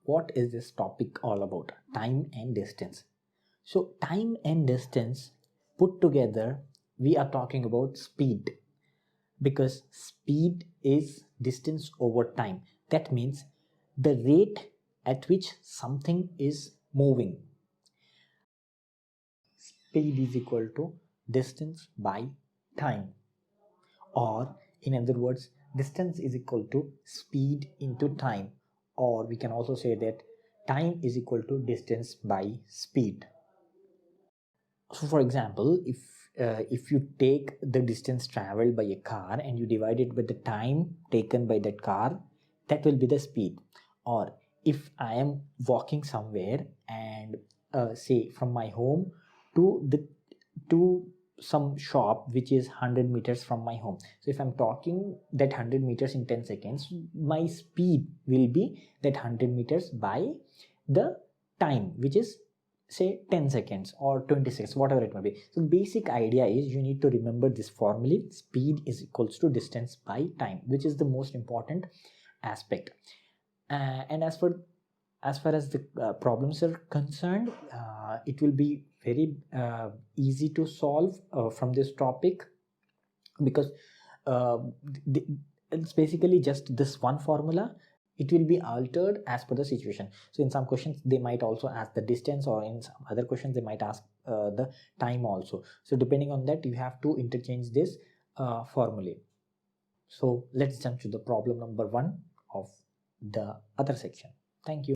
what is this topic all about? Time and distance. So time and distance put together, we are talking about speed, because speed is distance over time. That means the rate at which something is moving. Speed is equal to distance by time, or in other words, distance is equal to speed into time, or we can also say that time is equal to distance by speed. So for example, if you take the distance traveled by a car and you divide it by the time taken by that car, that will be the speed. Or if I am walking somewhere and say from my home to some shop which is 100 meters from my home, so if I'm talking that 100 meters in 10 seconds, my speed will be that 100 meters by the time, which is say 10 seconds or 20 seconds, whatever it may be. So basic idea is you need to remember this formula: speed is equals to distance by time, which is the most important aspect. And as far as the problems are concerned, it will be very easy to solve from this topic, because it's basically just this one formula. It will be altered as per the situation. So in some questions they might also ask the distance, or in some other questions they might ask the time also. So depending on that, you have to interchange this formulae. So let's jump to the problem number 1 of the other section. Thank you.